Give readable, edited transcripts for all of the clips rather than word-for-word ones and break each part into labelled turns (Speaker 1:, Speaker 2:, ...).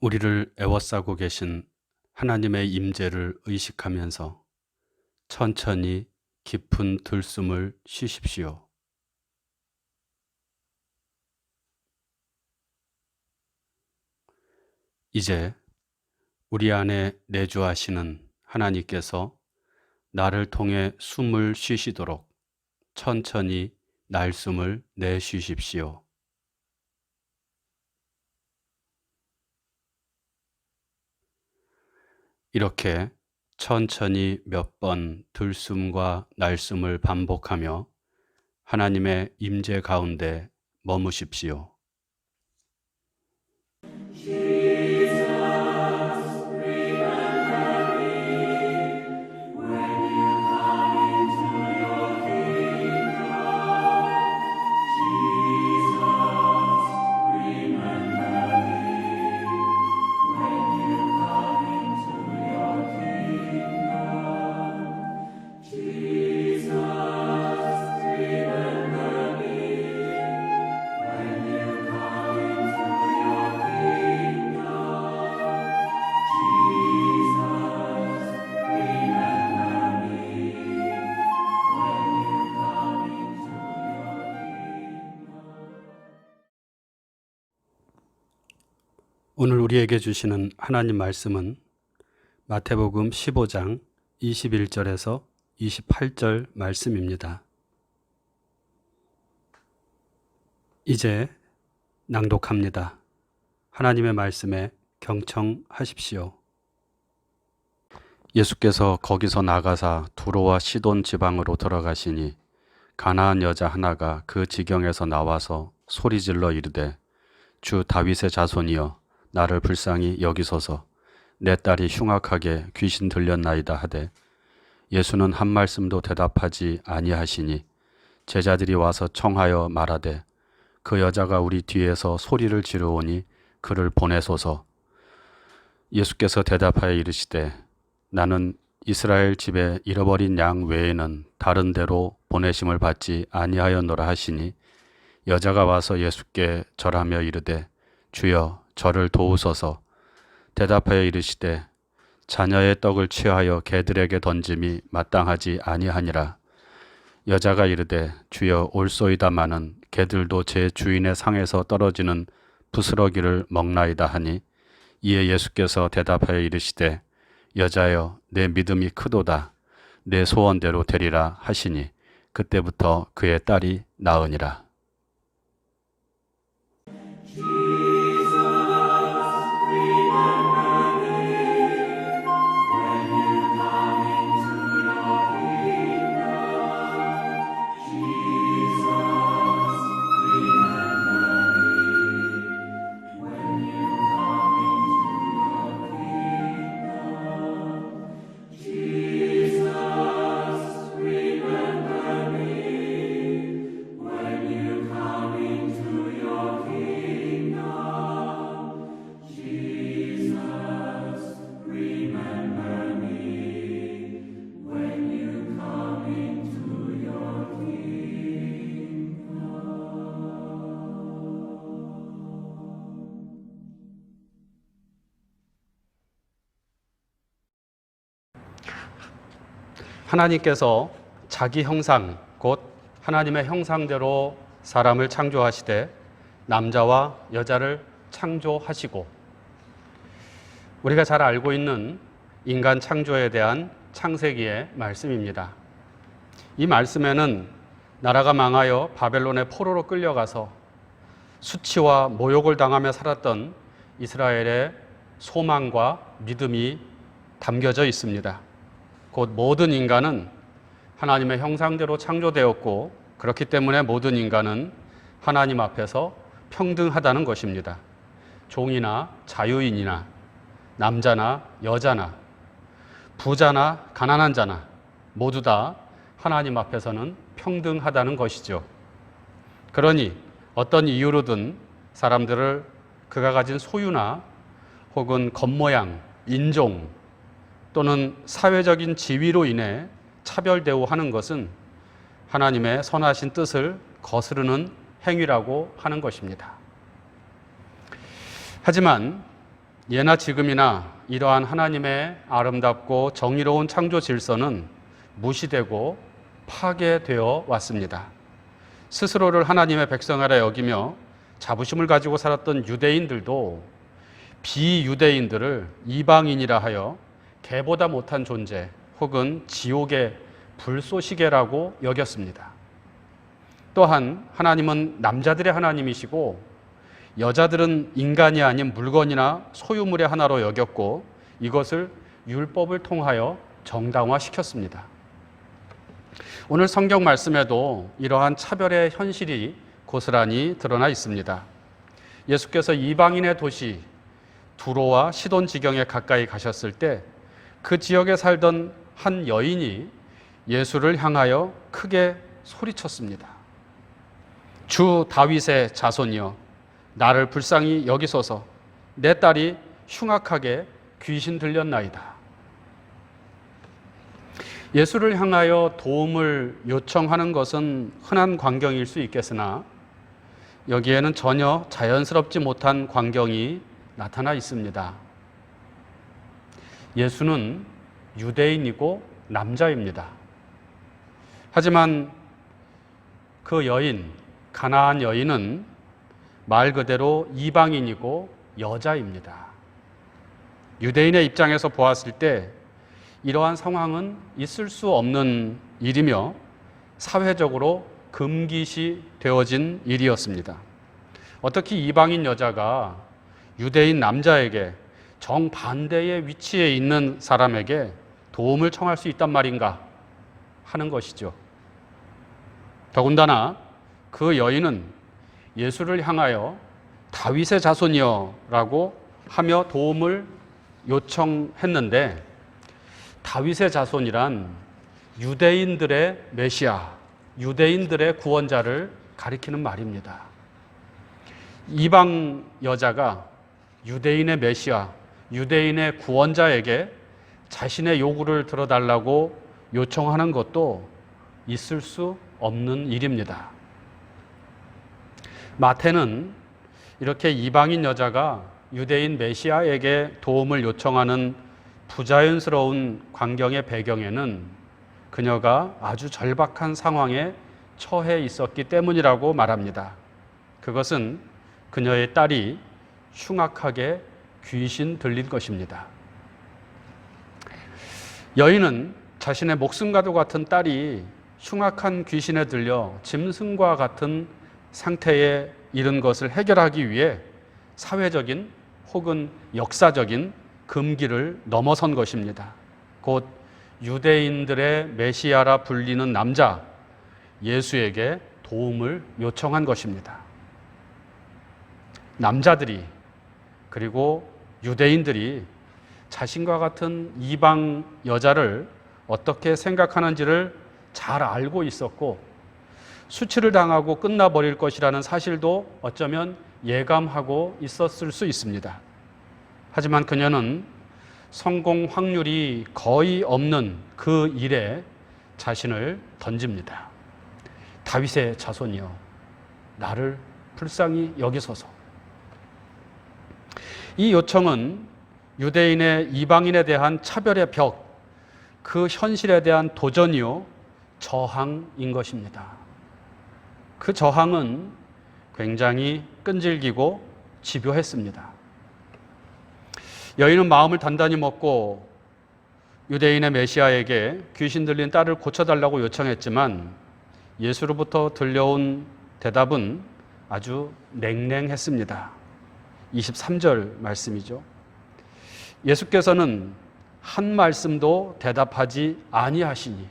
Speaker 1: 우리를 에워싸고 계신 하나님의 임재를 의식하면서 천천히 깊은 들숨을 쉬십시오. 이제 우리 안에 내주하시는 하나님께서 나를 통해 숨을 쉬시도록 천천히 날숨을 내쉬십시오. 이렇게 천천히 몇 번 들숨과 날숨을 반복하며 하나님의 임재 가운데 머무십시오. 오늘 우리에게 주시는 하나님 말씀은 마태복음 15장 21절에서 28절 말씀입니다. 이제 낭독합니다. 하나님의 말씀에 경청하십시오. 예수께서 거기서 나가사 두로와 시돈 지방으로 들어가시니 가나안 여자 하나가 그 지경에서 나와서 소리질러 이르되 주 다윗의 자손이여 나를 불쌍히 여기소서. 내 딸이 흉악하게 귀신 들렸나이다 하되 예수는 한 말씀도 대답하지 아니하시니 제자들이 와서 청하여 말하되 그 여자가 우리 뒤에서 소리를 지르오니 그를 보내소서. 예수께서 대답하여 이르시되 나는 이스라엘 집에 잃어버린 양 외에는 다른 데로 보내심을 받지 아니하였노라 하시니 여자가 와서 예수께 절하며 이르되 주여 저를 도우소서. 대답하여 이르시되 자녀의 떡을 취하여 개들에게 던짐이 마땅하지 아니하니라. 여자가 이르되 주여 올소이다마는 개들도 제 주인의 상에서 떨어지는 부스러기를 먹나이다 하니 이에 예수께서 대답하여 이르시되 여자여 내 믿음이 크도다. 내 소원대로 되리라 하시니 그때부터 그의 딸이 나으니라. 하나님께서 자기 형상, 곧 하나님의 형상대로 사람을 창조하시되 남자와 여자를 창조하시고 우리가 잘 알고 있는 인간 창조에 대한 창세기의 말씀입니다. 이 말씀에는 나라가 망하여 바벨론의 포로로 끌려가서 수치와 모욕을 당하며 살았던 이스라엘의 소망과 믿음이 담겨져 있습니다. 곧 모든 인간은 하나님의 형상대로 창조되었고 그렇기 때문에 모든 인간은 하나님 앞에서 평등하다는 것입니다. 종이나 자유인이나 남자나 여자나 부자나 가난한 자나 모두 다 하나님 앞에서는 평등하다는 것이죠. 그러니 어떤 이유로든 사람들을 그가 가진 소유나 혹은 겉모양, 인종 또는 사회적인 지위로 인해 차별 대우하는 것은 하나님의 선하신 뜻을 거스르는 행위라고 하는 것입니다. 하지만 예나 지금이나 이러한 하나님의 아름답고 정의로운 창조 질서는 무시되고 파괴되어 왔습니다. 스스로를 하나님의 백성이라 여기며 자부심을 가지고 살았던 유대인들도 비유대인들을 이방인이라 하여 개보다 못한 존재 혹은 지옥의 불쏘시개라고 여겼습니다. 또한 하나님은 남자들의 하나님이시고 여자들은 인간이 아닌 물건이나 소유물의 하나로 여겼고 이것을 율법을 통하여 정당화시켰습니다. 오늘 성경 말씀에도 이러한 차별의 현실이 고스란히 드러나 있습니다. 예수께서 이방인의 도시 두로와 시돈 지경에 가까이 가셨을 때 그 지역에 살던 한 여인이 예수를 향하여 크게 소리쳤습니다. 주 다윗의 자손이여 나를 불쌍히 여기소서. 내 딸이 흉악하게 귀신 들렸나이다. 예수를 향하여 도움을 요청하는 것은 흔한 광경일 수 있겠으나 여기에는 전혀 자연스럽지 못한 광경이 나타나 있습니다. 예수는 유대인이고 남자입니다. 하지만 그 여인, 가나안 여인은 말 그대로 이방인이고 여자입니다. 유대인의 입장에서 보았을 때 이러한 상황은 있을 수 없는 일이며 사회적으로 금기시 되어진 일이었습니다. 어떻게 이방인 여자가 유대인 남자에게 정반대의 위치에 있는 사람에게 도움을 청할 수 있단 말인가 하는 것이죠. 더군다나 그 여인은 예수를 향하여 다윗의 자손이여 라고 하며 도움을 요청했는데 다윗의 자손이란 유대인들의 메시아, 유대인들의 구원자를 가리키는 말입니다. 이방 여자가 유대인의 메시아, 유대인의 구원자에게 자신의 요구를 들어달라고 요청하는 것도 있을 수 없는 일입니다. 마태는 이렇게 이방인 여자가 유대인 메시아에게 도움을 요청하는 부자연스러운 광경의 배경에는 그녀가 아주 절박한 상황에 처해 있었기 때문이라고 말합니다. 그것은 그녀의 딸이 흉악하게 귀신 들린 것입니다. 여인은 자신의 목숨과도 같은 딸이 흉악한 귀신에 들려 짐승과 같은 상태에 이른 것을 해결하기 위해 사회적인 혹은 역사적인 금기를 넘어선 것입니다. 곧 유대인들의 메시아라 불리는 남자 예수에게 도움을 요청한 것입니다. 남자들이 그리고 유대인들이 자신과 같은 이방 여자를 어떻게 생각하는지를 잘 알고 있었고 수치를 당하고 끝나버릴 것이라는 사실도 어쩌면 예감하고 있었을 수 있습니다. 하지만 그녀는 성공 확률이 거의 없는 그 일에 자신을 던집니다. 다윗의 자손이여 나를 불쌍히 여기소서. 이 요청은 유대인의 이방인에 대한 차별의 벽, 그 현실에 대한 도전이요 저항인 것입니다. 그 저항은 굉장히 끈질기고 집요했습니다. 여인은 마음을 단단히 먹고 유대인의 메시아에게 귀신 들린 딸을 고쳐달라고 요청했지만 예수로부터 들려온 대답은 아주 냉랭했습니다. 23절 말씀이죠. 예수께서는 한 말씀도 대답하지 아니하시니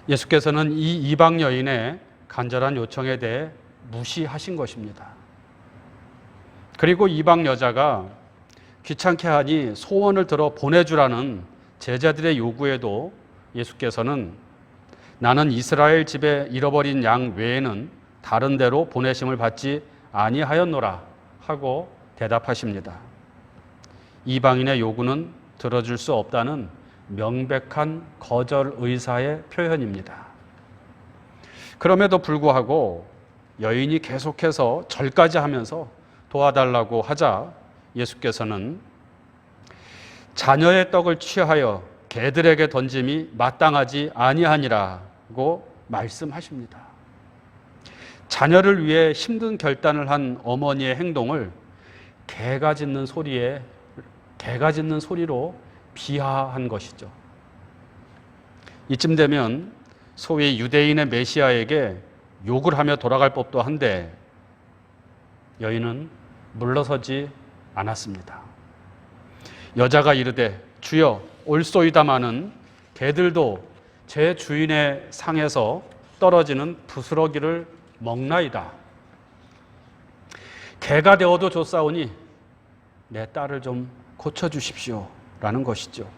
Speaker 1: 예수께서는 이 이방 여인의 간절한 요청에 대해 무시하신 것입니다. 그리고 이방 여자가 귀찮게 하니 소원을 들어 보내주라는 제자들의 요구에도 예수께서는 나는 이스라엘 집에 잃어버린 양 외에는 다른 데로 보내심을 받지 아니하였노라 하고 대답하십니다. 이방인의 요구는 들어줄 수 없다는 명백한 거절 의사의 표현입니다. 그럼에도 불구하고 여인이 계속해서 절까지 하면서 도와달라고 하자 예수께서는 자녀의 떡을 취하여 개들에게 던짐이 마땅하지 아니하니라고 말씀하십니다. 자녀를 위해 힘든 결단을 한 어머니의 행동을 개가 짖는 소리로 비하한 것이죠. 이쯤 되면 소위 유대인의 메시아에게 욕을 하며 돌아갈 법도 한데 여인은 물러서지 않았습니다. 여자가 이르되 주여 올소이다마는 개들도 제 주인의 상에서 떨어지는 부스러기를 먹나이다. 개가 되어도 좋사오니 내 딸을 좀 고쳐주십시오 라는 것이죠.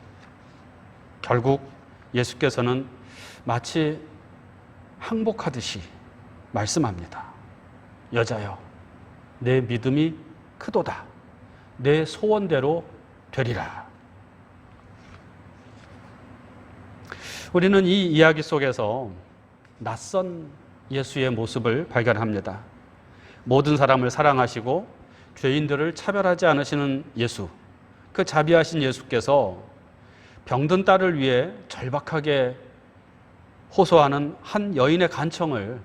Speaker 1: 결국 예수께서는 마치 항복하듯이 말씀합니다. 여자여, 내 믿음이 크도다. 내 소원대로 되리라. 우리는 이 이야기 속에서 낯선 예수의 모습을 발견합니다. 모든 사람을 사랑하시고 죄인들을 차별하지 않으시는 예수, 그 자비하신 예수께서 병든 딸을 위해 절박하게 호소하는 한 여인의 간청을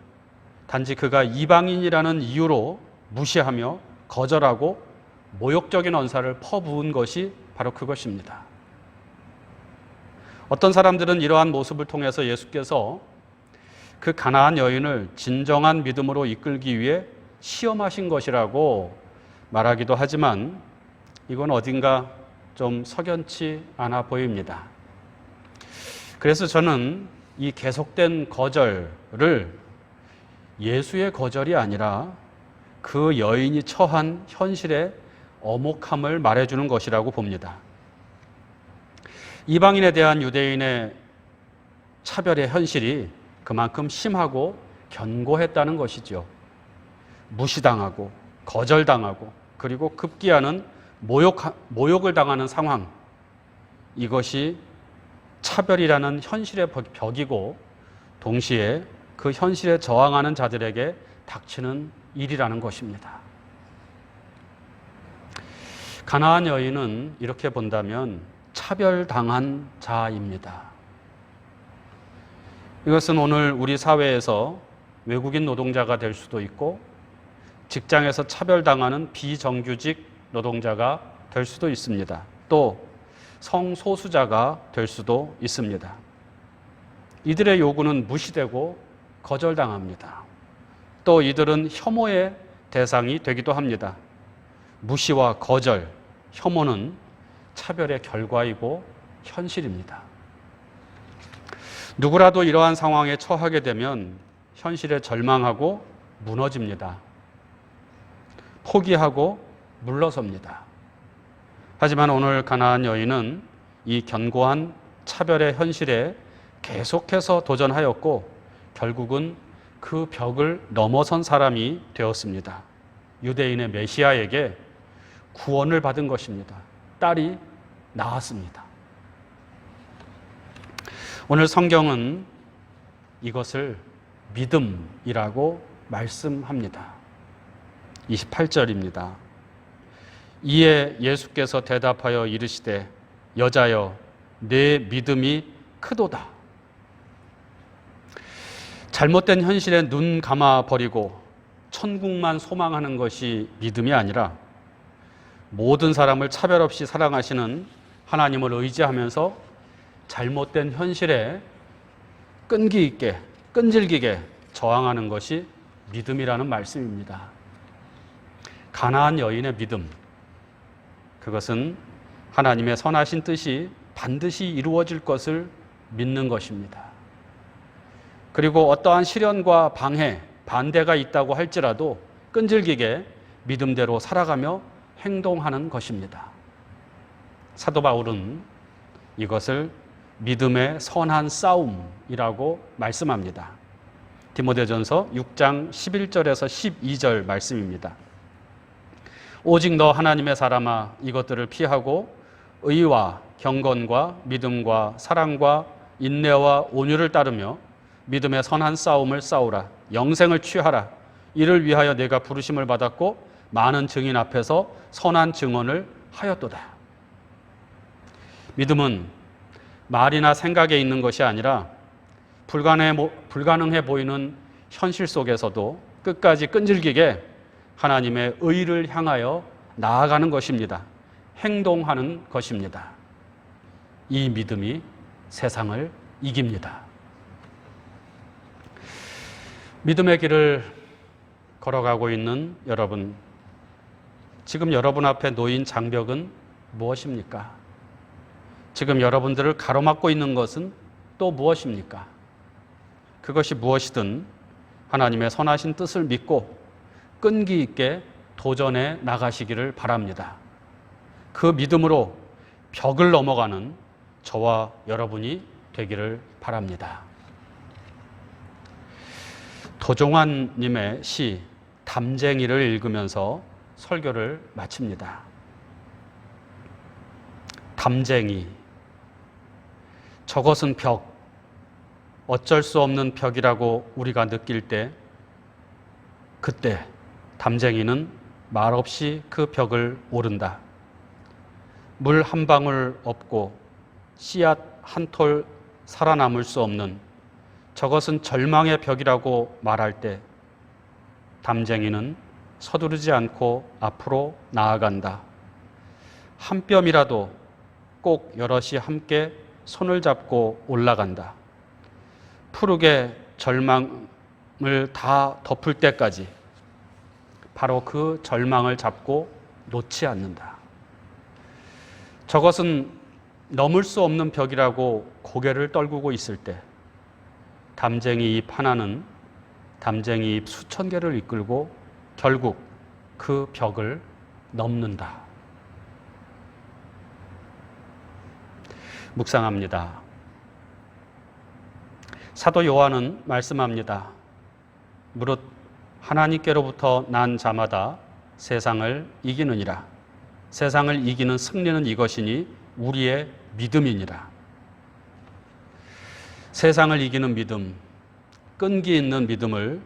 Speaker 1: 단지 그가 이방인이라는 이유로 무시하며 거절하고 모욕적인 언사를 퍼부은 것이 바로 그것입니다. 어떤 사람들은 이러한 모습을 통해서 예수께서 그 가나안 여인을 진정한 믿음으로 이끌기 위해 시험하신 것이라고 말하기도 하지만 이건 어딘가 좀 석연치 않아 보입니다. 그래서 저는 이 계속된 거절을 예수의 거절이 아니라 그 여인이 처한 현실의 엄혹함을 말해주는 것이라고 봅니다. 이방인에 대한 유대인의 차별의 현실이 그만큼 심하고 견고했다는 것이죠. 무시당하고 거절당하고 그리고 급기야는 모욕을 당하는 상황, 이것이 차별이라는 현실의 벽이고 동시에 그 현실에 저항하는 자들에게 닥치는 일이라는 것입니다. 가나안 여인은 이렇게 본다면 차별당한 자입니다. 이것은 오늘 우리 사회에서 외국인 노동자가 될 수도 있고 직장에서 차별당하는 비정규직 노동자가 될 수도 있습니다. 또 성소수자가 될 수도 있습니다. 이들의 요구는 무시되고 거절당합니다. 또 이들은 혐오의 대상이 되기도 합니다. 무시와 거절, 혐오는 차별의 결과이고 현실입니다. 누구라도 이러한 상황에 처하게 되면 현실에 절망하고 무너집니다. 포기하고 물러섭니다. 하지만 오늘 가나안 여인은 이 견고한 차별의 현실에 계속해서 도전하였고 결국은 그 벽을 넘어선 사람이 되었습니다. 유대인의 메시아에게 구원을 받은 것입니다. 딸이 나았습니다. 오늘 성경은 이것을 믿음이라고 말씀합니다. 28절입니다. 이에 예수께서 대답하여 이르시되 여자여 내 믿음이 크도다. 잘못된 현실에 눈 감아 버리고 천국만 소망하는 것이 믿음이 아니라 모든 사람을 차별 없이 사랑하시는 하나님을 의지하면서 잘못된 현실에 끈기 있게 끈질기게 저항하는 것이 믿음이라는 말씀입니다. 가나안 여인의 믿음, 그것은 하나님의 선하신 뜻이 반드시 이루어질 것을 믿는 것입니다. 그리고 어떠한 시련과 방해, 반대가 있다고 할지라도 끈질기게 믿음대로 살아가며 행동하는 것입니다. 사도 바울은 이것을 믿음의 선한 싸움이라고 말씀합니다. 디모데전서 6장 11절에서 12절 말씀입니다. 오직 너 하나님의 사람아 이것들을 피하고 의와 경건과 믿음과 사랑과 인내와 온유를 따르며 믿음의 선한 싸움을 싸우라. 영생을 취하라. 이를 위하여 내가 부르심을 받았고 많은 증인 앞에서 선한 증언을 하였도다. 믿음은 말이나 생각에 있는 것이 아니라 불가능해 보이는 현실 속에서도 끝까지 끈질기게 하나님의 의를 향하여 나아가는 것입니다. 행동하는 것입니다. 이 믿음이 세상을 이깁니다. 믿음의 길을 걸어가고 있는 여러분, 지금 여러분 앞에 놓인 장벽은 무엇입니까? 지금 여러분들을 가로막고 있는 것은 또 무엇입니까? 그것이 무엇이든 하나님의 선하신 뜻을 믿고 끈기 있게 도전해 나가시기를 바랍니다. 그 믿음으로 벽을 넘어가는 저와 여러분이 되기를 바랍니다. 도종환 님의 시 담쟁이를 읽으면서 설교를 마칩니다. 담쟁이, 저것은 벽, 어쩔 수 없는 벽이라고 우리가 느낄 때, 그때 담쟁이는 말없이 그 벽을 오른다. 물 한 방울 없고 씨앗 한 톨 살아남을 수 없는 저것은 절망의 벽이라고 말할 때 담쟁이는 서두르지 않고 앞으로 나아간다. 한 뼘이라도 꼭 여럿이 함께 손을 잡고 올라간다. 푸르게 절망을 다 덮을 때까지 바로 그 절망을 잡고 놓지 않는다. 저것은 넘을 수 없는 벽이라고 고개를 떨구고 있을 때 담쟁이 잎 하나는 담쟁이 잎 수천 개를 이끌고 결국 그 벽을 넘는다. 묵상합니다. 사도 요한은 말씀합니다. 무릇 하나님께로부터 난 자마다 세상을 이기느니라. 세상을 이기는 승리는 이것이니 우리의 믿음이니라. 세상을 이기는 믿음, 끈기 있는 믿음을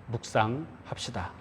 Speaker 1: 묵상합시다.